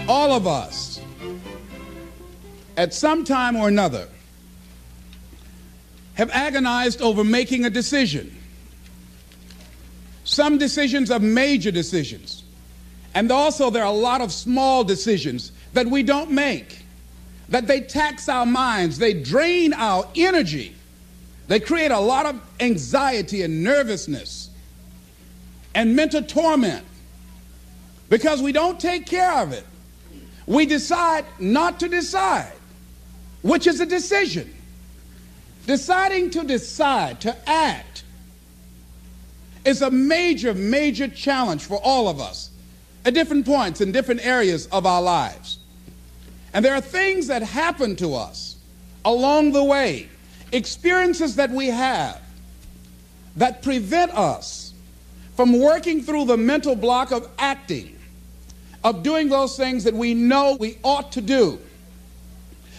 All of us, at some time or another, have agonized over making a decision. Some decisions are major decisions. And also there are a lot of small decisions that we don't make, that they tax our minds, they drain our energy, they create a lot of anxiety and nervousness and mental torment because we don't take care of it. We decide not to decide, which is a decision. Deciding to decide, to act, is a major, major challenge for all of us at different points in different areas of our lives. And there are things that happen to us along the way, experiences that we have that prevent us from working through the mental block of acting, of doing those things that we know we ought to do.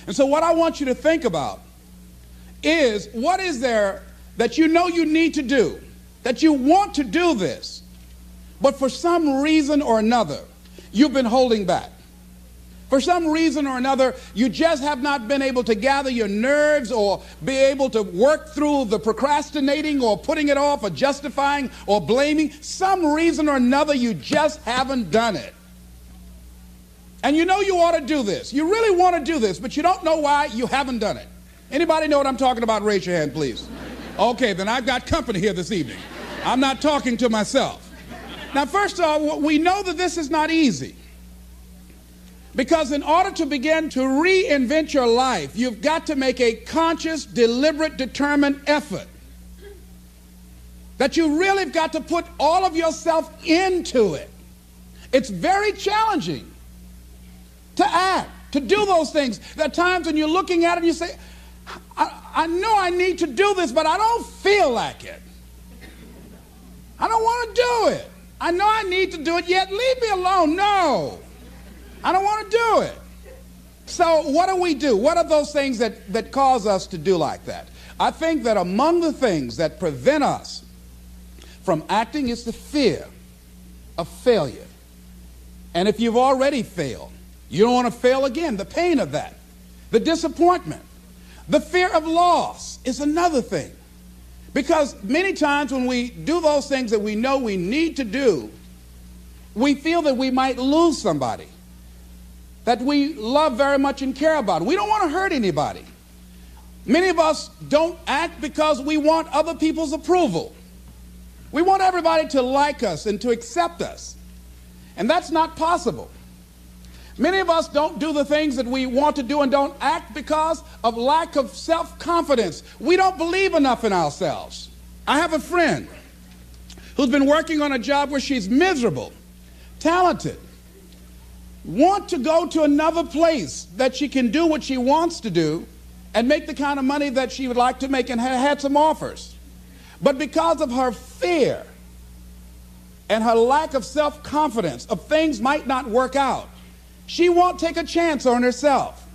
And so what I want you to think about is, what is there that you know you need to do, that you want to do this, but for some reason or another, you've been holding back. For some reason or another, you just have not been able to gather your nerves or be able to work through the procrastinating or putting it off or justifying or blaming. Some reason or another, you just haven't done it. And you know you ought to do this. You really want to do this, but you don't know why you haven't done it. Anybody know what I'm talking about? Raise your hand, please. Okay, then I've got company here this evening. I'm not talking to myself. Now, first of all, we know that this is not easy. Because in order to begin to reinvent your life, you've got to make a conscious, deliberate, determined effort. That you really have got to put all of yourself into it. It's very challenging to act, to do those things. There are times when you're looking at it and you say, I know I need to do this, but I don't feel like it. I don't want to do it. I know I need to do it, yet leave me alone. No, I don't want to do it. So what do we do? What are those things that cause us to do like that? I think that among the things that prevent us from acting is the fear of failure. And if you've already failed, you don't want to fail again. The pain of that, the disappointment, the fear of loss is another thing. Because many times when we do those things that we know we need to do, we feel that we might lose somebody that we love very much and care about. We don't want to hurt anybody. Many of us don't act because we want other people's approval. We want everybody to like us and to accept us. And that's not possible. Many of us don't do the things that we want to do and don't act because of lack of self-confidence. We don't believe enough in ourselves. I have a friend who's been working on a job where she's miserable, talented, want to go to another place that she can do what she wants to do and make the kind of money that she would like to make, and had some offers. But because of her fear and her lack of self-confidence of things might not work out, she won't take a chance on herself.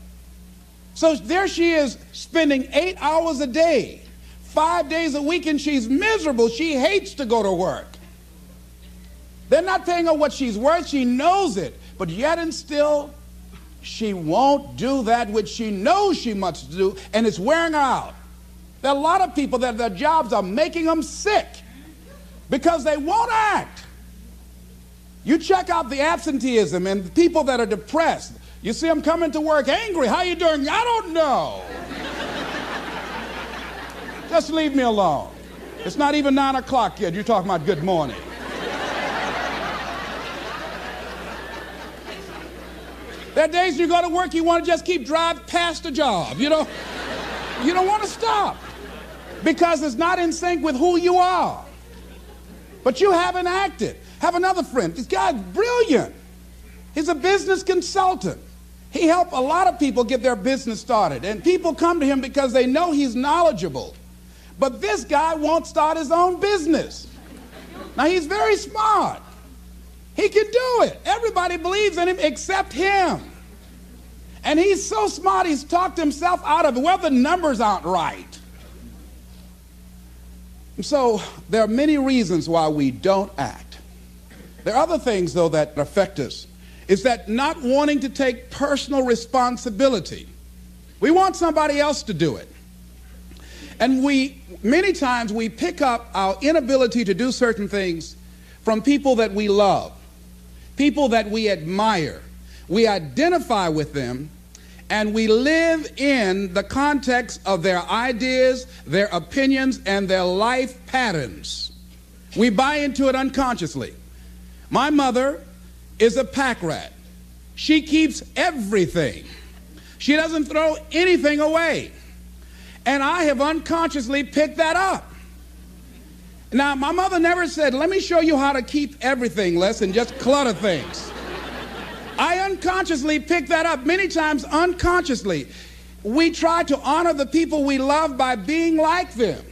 So there she is, spending 8 hours a day, 5 days a week, and she's miserable. She hates to go to work. They're not paying her what she's worth. She knows it. But yet and still, she won't do that which she knows she must do, and it's wearing her out. There are a lot of people that their jobs are making them sick because they won't act. You check out the absenteeism and the people that are depressed. You see them coming to work angry. How you doing? I don't know. Just leave me alone. It's not even 9 o'clock yet. You're talking about good morning. There are days you go to work, you want to just keep driving past the job. You don't want to stop because it's not in sync with who you are. But you haven't acted. Have another friend. This guy's brilliant. He's a business consultant. He helped a lot of people get their business started. And people come to him because they know he's knowledgeable. But this guy won't start his own business. Now, he's very smart. He can do it. Everybody believes in him except him. And he's so smart, he's talked himself out of it. Well, the numbers aren't right. And so there are many reasons why we don't act. There are other things, though, that affect us is that not wanting to take personal responsibility. We want somebody else to do it. And many times we pick up our inability to do certain things from people that we love, people that we admire. We identify with them, and we live in the context of their ideas, their opinions, and their life patterns. We buy into it unconsciously. My mother is a pack rat. She keeps everything. She doesn't throw anything away. And I have unconsciously picked that up. Now, my mother never said, let me show you how to keep everything, Les, and just clutter things. I unconsciously picked that up, many times unconsciously. We try to honor the people we love by being like them.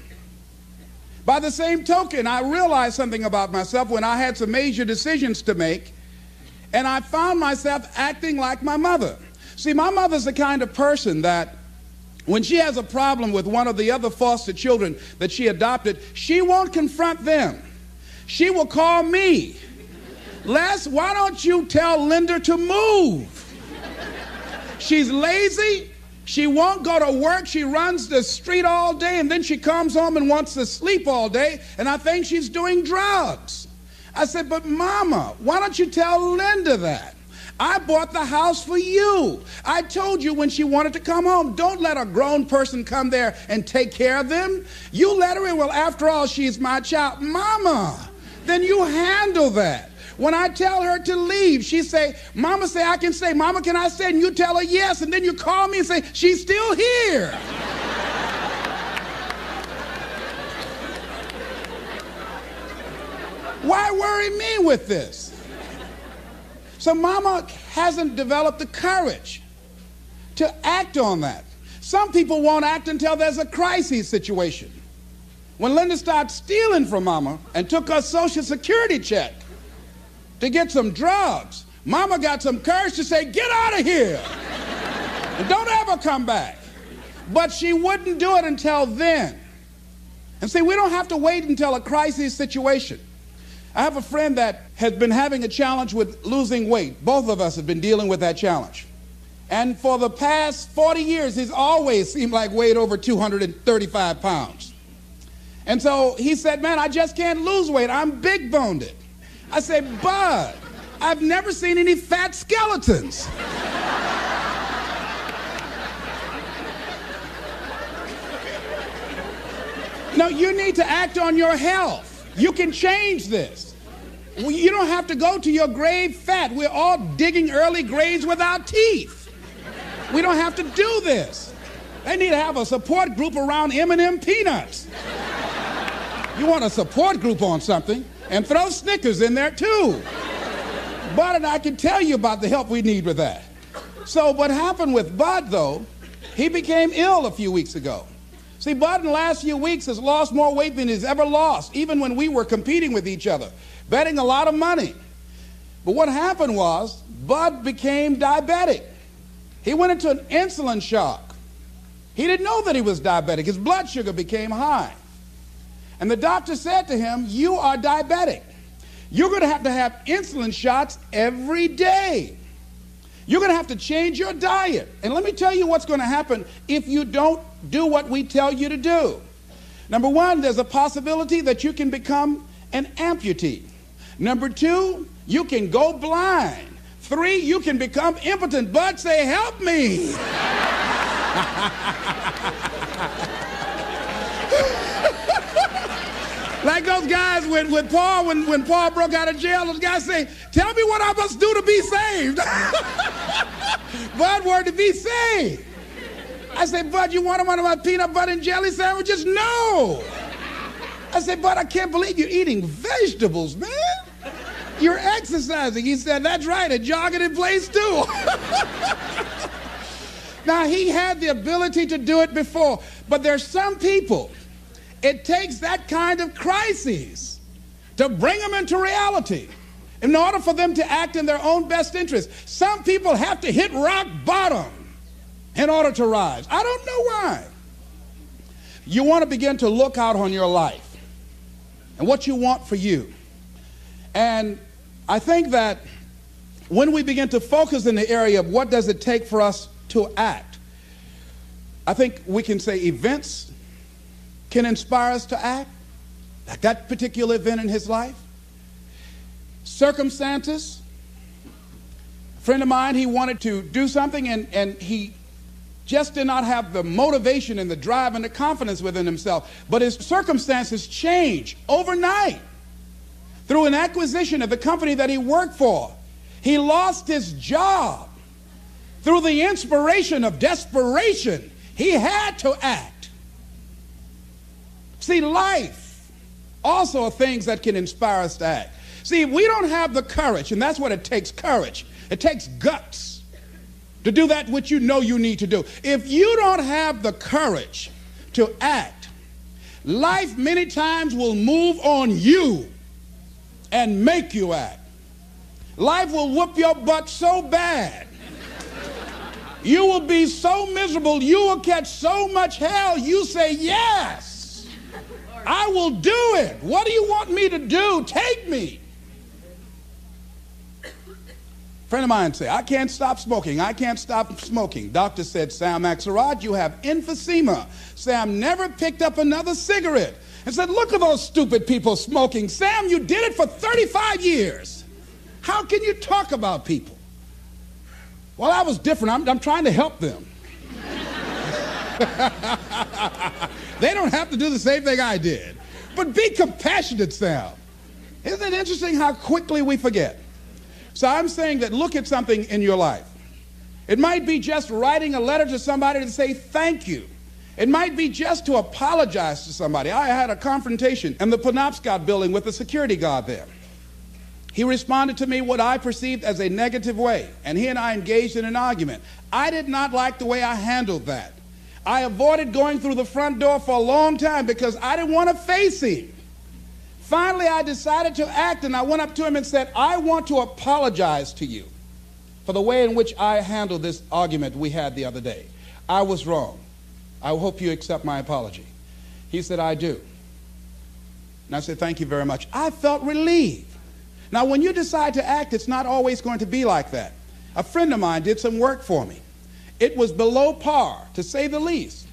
By the same token, I realized something about myself when I had some major decisions to make, and I found myself acting like my mother. See, my mother's the kind of person that when she has a problem with one of the other foster children that she adopted, she won't confront them. She will call me. Les, why don't you tell Linda to move? She's lazy. She won't go to work. She runs the street all day, and then she comes home and wants to sleep all day, and I think she's doing drugs. I said, but Mama, why don't you tell Linda that? I bought the house for you. I told you when she wanted to come home, don't let a grown person come there and take care of them. You let her in. Well, after all, she's my child. Mama, then you handle that. When I tell her to leave, she say, Mama say I can stay. Mama, can I stay? And you tell her yes, and then you call me and say, she's still here. Why worry me with this? So Mama hasn't developed the courage to act on that. Some people won't act until there's a crisis situation. When Linda started stealing from Mama and took her Social Security check to get some drugs, Mama got some courage to say, get out of here and don't ever come back. But she wouldn't do it until then. And see, we don't have to wait until a crisis situation. I have a friend that has been having a challenge with losing weight. Both of us have been dealing with that challenge. And for the past 40 years, he's always seemed like weighed over 235 pounds. And so he said, man, I just can't lose weight. I'm big-boned. I said, Bud, I've never seen any fat skeletons. No, you need to act on your health. You can change this. You don't have to go to your grave fat. We're all digging early graves without teeth. We don't have to do this. They need to have a support group around M&M peanuts. You want a support group on something, and throw Snickers in there too. Bud and I can tell you about the help we need with that. So what happened with Bud, though, he became ill a few weeks ago. See, Bud in the last few weeks has lost more weight than he's ever lost, even when we were competing with each other, betting a lot of money. But what happened was, Bud became diabetic. He went into an insulin shock. He didn't know that he was diabetic. His blood sugar became high. And the doctor said to him, you are diabetic. You're going to have insulin shots every day. You're going to have to change your diet. And let me tell you what's going to happen if you don't do what we tell you to do. Number one, there's a possibility that you can become an amputee. Number two, you can go blind. Three, you can become impotent. Bud, say, help me. Like those guys with Paul, when Paul broke out of jail, those guys say, tell me what I must do to be saved. Bud wanted to be saved. I said, Bud, you want one of my peanut butter and jelly sandwiches? No. I said, Bud, I can't believe you're eating vegetables, man. You're exercising. He said, that's right, and jogging in place too. Now, he had the ability to do it before, but there's some people, it takes that kind of crisis to bring them into reality in order for them to act in their own best interest. Some people have to hit rock bottom in order to rise. I don't know why. You want to begin to look out on your life and what you want for you. And I think that when we begin to focus in the area of what does it take for us to act, I think we can say events can inspire us to act, like that particular event in his life. Circumstances. A friend of mine, he wanted to do something and he just did not have the motivation and the drive and the confidence within himself. But his circumstances changed overnight through an acquisition of the company that he worked for. He lost his job through the inspiration of desperation. He had to act. See, life also are things that can inspire us to act. See, if we don't have the courage, and that's what it takes, courage. It takes guts to do that which you know you need to do. If you don't have the courage to act, life many times will move on you and make you act. Life will whoop your butt so bad. You will be so miserable, you will catch so much hell, you say, yes, I will do it. What do you want me to do? Take me. A friend of mine said, I can't stop smoking. I can't stop smoking. Doctor said, Sam Axelrod, you have emphysema. Sam never picked up another cigarette and said, look at those stupid people smoking. Sam, you did it for 35 years. How can you talk about people? Well, I was different. I'm trying to help them. They don't have to do the same thing I did. But be compassionate, Sam. Isn't it interesting how quickly we forget? So I'm saying that look at something in your life. It might be just writing a letter to somebody to say thank you. It might be just to apologize to somebody. I had a confrontation in the Penobscot building with a security guard there. He responded to me what I perceived as a negative way, and he and I engaged in an argument. I did not like the way I handled that. I avoided going through the front door for a long time because I didn't want to face him. Finally, I decided to act, and I went up to him and said, I want to apologize to you for the way in which I handled this argument we had the other day. I was wrong. I hope you accept my apology. He said, I do. And I said, thank you very much. I felt relieved. Now, when you decide to act, it's not always going to be like that. A friend of mine did some work for me. It was below par, to say the least.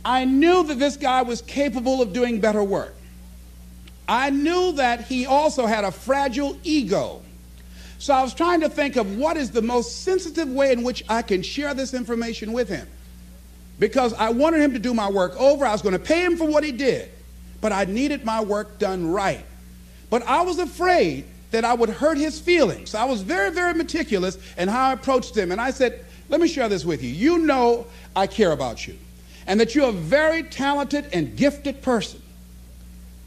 I knew that this guy was capable of doing better work. I knew that he also had a fragile ego. So I was trying to think of what is the most sensitive way in which I can share this information with him. Because I wanted him to do my work over. I was going to pay him for what he did. But I needed my work done right. But I was afraid that I would hurt his feelings. I was very, very meticulous in how I approached him. And I said, let me share this with you. You know I care about you. And that you're a very talented and gifted person.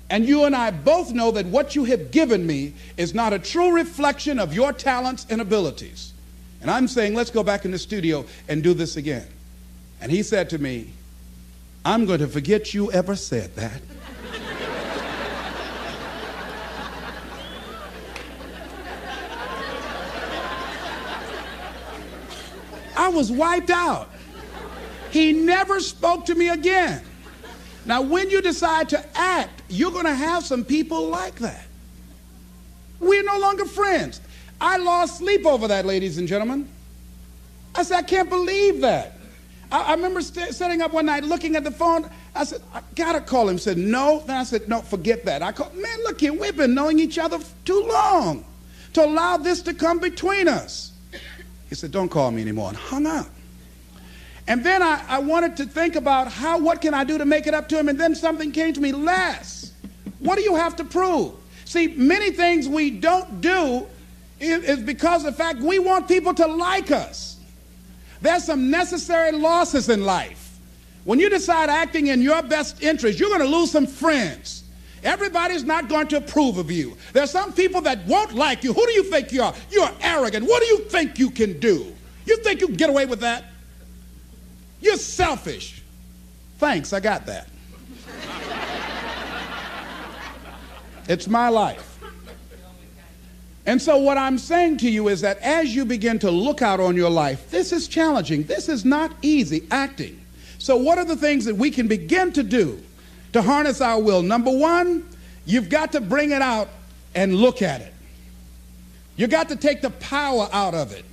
And you and I both know that what you have given me is not a true reflection of your talents and abilities. And I'm saying, let's go back in the studio and do this again. And he said to me, I'm going to forget you ever said that. I was wiped out. He never spoke to me again. Now, when you decide to act, you're going to have some people like that. We're no longer friends. I lost sleep over that, ladies and gentlemen. I said, I can't believe that. I remember sitting up one night looking at the phone. I said, I got to call him. He said, no. Then I said, no, forget that. I called, man, look here, we've been knowing each other too long to allow this to come between us. He said, don't call me anymore, and hung up. And then I wanted to think about what can I do to make it up to him, and then something came to me, Les, what do you have to prove? See, many things we don't do is because of the fact we want people to like us. There's some necessary losses in life. When you decide acting in your best interest, you're going to lose some friends. Everybody's not going to approve of you. There's some people that won't like you. Who do you think you are? You're arrogant. What do you think you can do? You think you can get away with that? You're selfish. Thanks, I got that. It's my life. And so what I'm saying to you is that as you begin to look out on your life, this is challenging. This is not easy, acting. So what are the things that we can begin to do to harness our will? Number one, you've got to bring it out and look at it. You got to take the power out of it.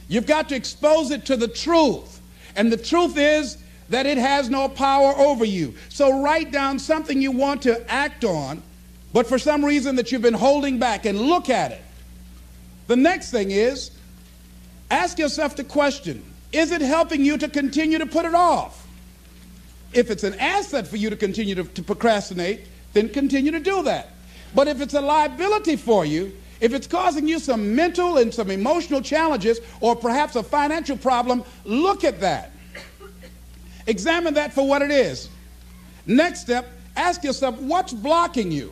You've got to expose it to the truth. And the truth is that it has no power over you. So write down something you want to act on, but for some reason that you've been holding back, and look at it. The next thing is, ask yourself the question, is it helping you to continue to put it off? If it's an asset for you to continue to procrastinate, then continue to do that. But if it's a liability for you, if it's causing you some mental and some emotional challenges, or perhaps a financial problem, look at that. Examine that for what it is. Next step, ask yourself, what's blocking you?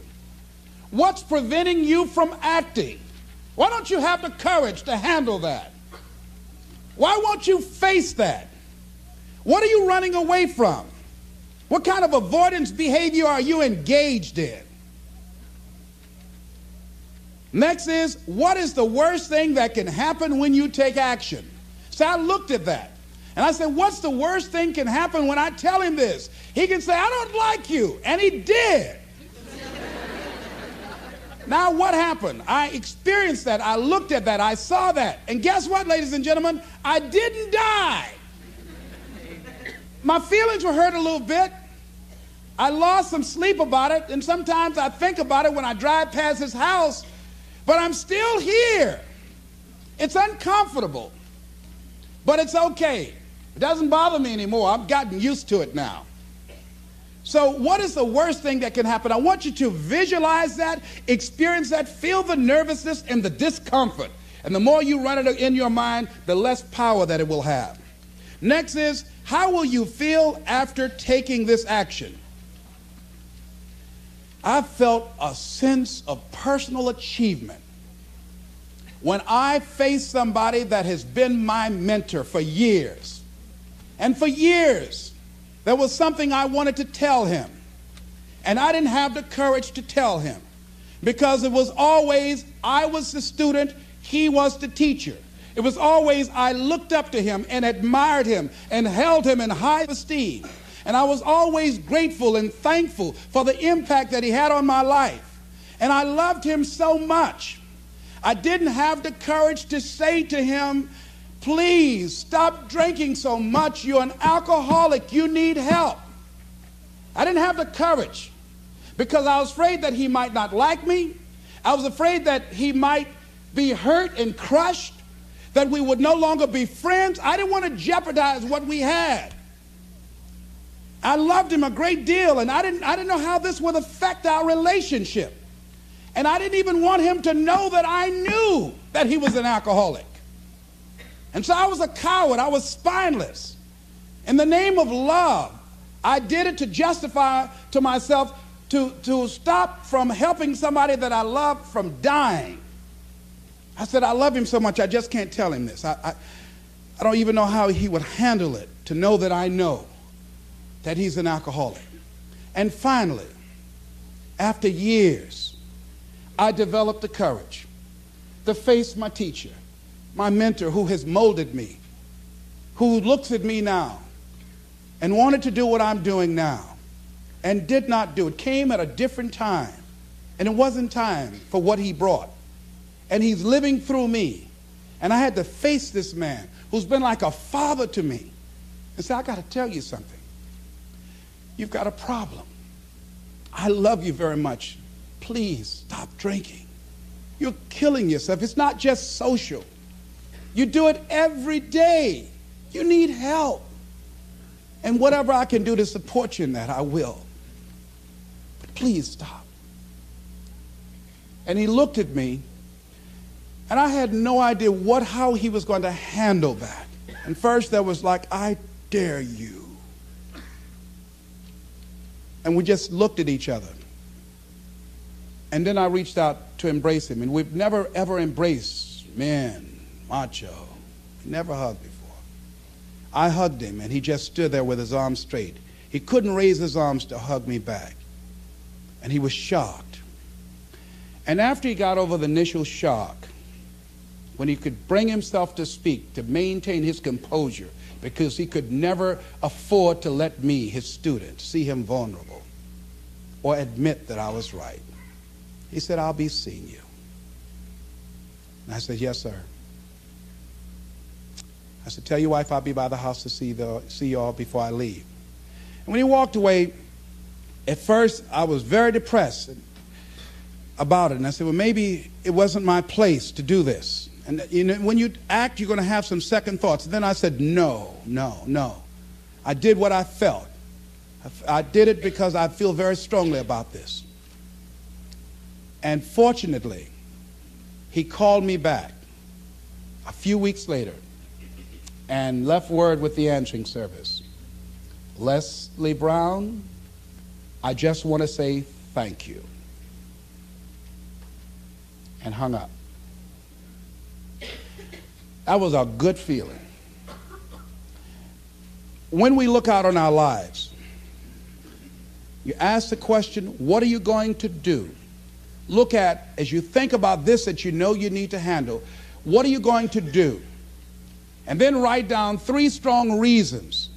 What's preventing you from acting? Why don't you have the courage to handle that? Why won't you face that? What are you running away from? What kind of avoidance behavior are you engaged in? Next is, what is the worst thing that can happen when you take action? So I looked at that. And I said, what's the worst thing can happen when I tell him this? He can say, I don't like you. And he did. Now what happened? I experienced that. I looked at that. I saw that. And guess what, ladies and gentlemen? I didn't die. My feelings were hurt a little bit. I lost some sleep about it. And sometimes I think about it when I drive past his house. But I'm still here. It's uncomfortable. But it's okay. It doesn't bother me anymore. I've gotten used to it now. So what is the worst thing that can happen? I want you to visualize that, experience that, feel the nervousness and the discomfort. And the more you run it in your mind, the less power that it will have. Next is, how will you feel after taking this action? I felt a sense of personal achievement when I faced somebody that has been my mentor for years. And for years, there was something I wanted to tell him. And I didn't have the courage to tell him because it was always, I was the student, he was the teacher. It was always, I looked up to him and admired him and held him in high esteem. And I was always grateful and thankful for the impact that he had on my life. And I loved him so much. I didn't have the courage to say to him, please stop drinking so much. You're an alcoholic. You need help. I didn't have the courage because I was afraid that he might not like me. I was afraid that he might be hurt and crushed, that we would no longer be friends. I didn't want to jeopardize what we had. I loved him a great deal, and I didn't know how this would affect our relationship. And I didn't even want him to know that I knew that he was an alcoholic. And so I was a coward. I was spineless. In the name of love, I did it to justify to myself to stop from helping somebody that I loved from dying. I said, I love him so much, I just can't tell him this. I don't even know how he would handle it, to know that I know that he's an alcoholic. And finally, after years, I developed the courage to face my teacher, my mentor who has molded me, who looks at me now and wanted to do what I'm doing now and did not do it. Came at a different time, and it wasn't time for what he brought. And he's living through me. And I had to face this man who's been like a father to me and say, I got to tell you something. You've got a problem. I love you very much. Please stop drinking. You're killing yourself. It's not just social. You do it every day. You need help. And whatever I can do to support you in that, I will. But please stop. And he looked at me, and I had no idea how he was going to handle that. And first there was like, I dare you. And we just looked at each other. And then I reached out to embrace him. And we've never, ever embraced men, macho. Never hugged before. I hugged him, and he just stood there with his arms straight. He couldn't raise his arms to hug me back. And he was shocked. And after he got over the initial shock, when he could bring himself to speak, to maintain his composure, because he could never afford to let me, his student, see him vulnerable or admit that I was right. He said, I'll be seeing you. And I said, yes, sir. I said, tell your wife I'll be by the house to see you all before I leave. And when he walked away, at first I was very depressed about it. And I said, well, maybe it wasn't my place to do this. And you know, when you act, you're going to have some second thoughts. And then I said, no. I did what I felt. I did it because I feel very strongly about this. And fortunately, he called me back a few weeks later and left word with the answering service. Leslie Brown, I just want to say thank you. And hung up. That was a good feeling. When we look out on our lives, you ask the question, what are you going to do? Look at, as you think about this that you know you need to handle, what are you going to do? And then write down 3 strong reasons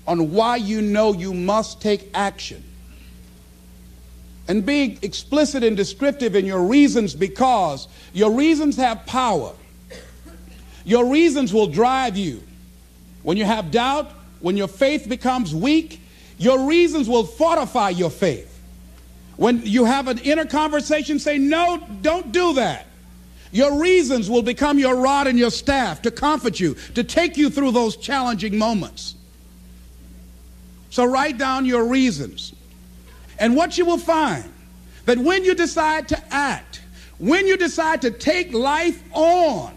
on why you know you must take action. And be explicit and descriptive in your reasons, because your reasons have power. Your reasons will drive you. When you have doubt, when your faith becomes weak, your reasons will fortify your faith. When you have an inner conversation, say, no, don't do that. Your reasons will become your rod and your staff to comfort you, to take you through those challenging moments. So write down your reasons. And what you will find, that when you decide to act, when you decide to take life on,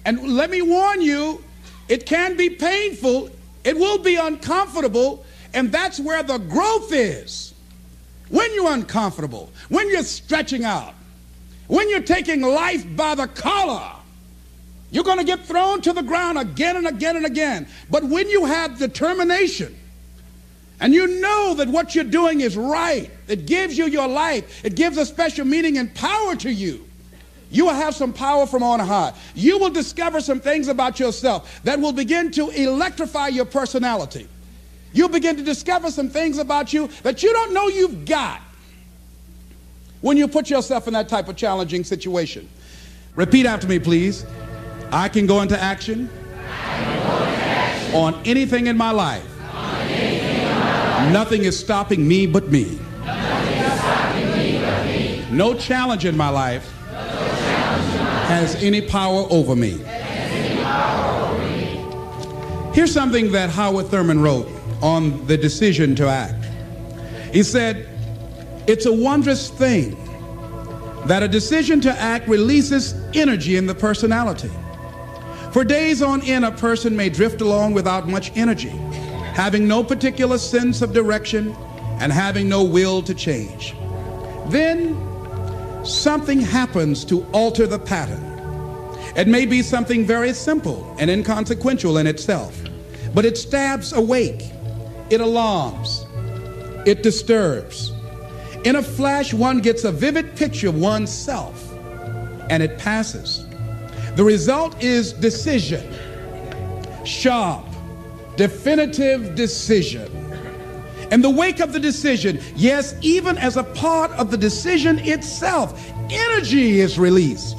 and let me warn you, it can be painful, it will be uncomfortable, and that's where the growth is. When you're uncomfortable, when you're stretching out, when you're taking life by the collar, you're going to get thrown to the ground again and again and again. But when you have determination, and you know that what you're doing is right, it gives you your life, it gives a special meaning and power to you, you will have some power from on high. You will discover some things about yourself that will begin to electrify your personality. You'll begin to discover some things about you that you don't know you've got when you put yourself in that type of challenging situation. Repeat after me, please. I can go into action on anything in my life. Nothing is stopping me but me. No challenge in my life has any power over me. Here's something that Howard Thurman wrote on the decision to act. He said, it's a wondrous thing that a decision to act releases energy in the personality. For days on end, a person may drift along without much energy, having no particular sense of direction and having no will to change. Then something happens to alter the pattern. It may be something very simple and inconsequential in itself, but it stabs awake, it alarms, it disturbs. In a flash, one gets a vivid picture of oneself, and it passes. The result is decision, sharp, definitive decision. In the wake of the decision, yes, even as a part of the decision itself, energy is released.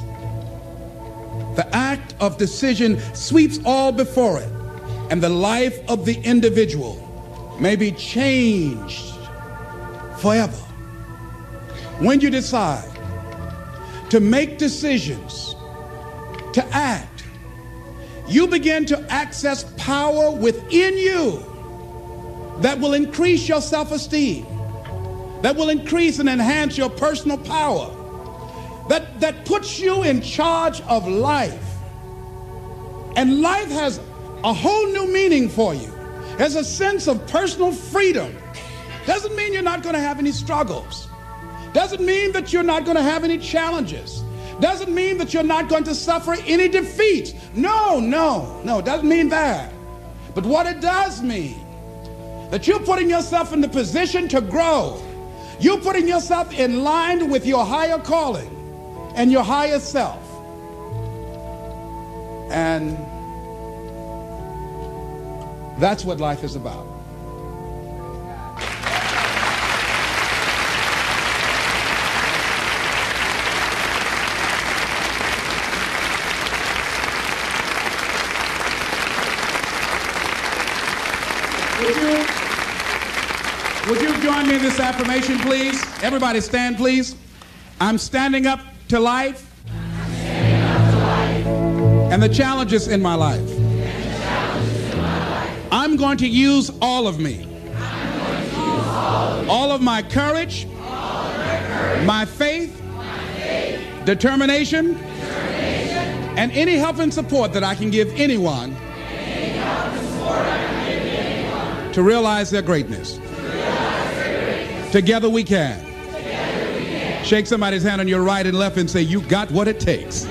The act of decision sweeps all before it, and the life of the individual may be changed forever. When you decide to make decisions, to act, you begin to access power within you that will increase your self-esteem, that will increase and enhance your personal power, that puts you in charge of life. And life has a whole new meaning for you. There's a sense of personal freedom. Doesn't mean you're not going to have any struggles. Doesn't mean that you're not going to have any challenges. Doesn't mean that you're not going to suffer any defeats. No, doesn't mean that. But what it does mean, that you're putting yourself in the position to grow. You're putting yourself in line with your higher calling and your higher self. And that's what life is about. Would you join me in this affirmation, please? Everybody stand, please. I'm standing up to life. And the challenges in my life. I'm going to use all of me. All of my courage, my faith, determination, and any help and support that I can give anyone to realize their greatness. Together we can. Shake somebody's hand on your right and left and say, you got what it takes.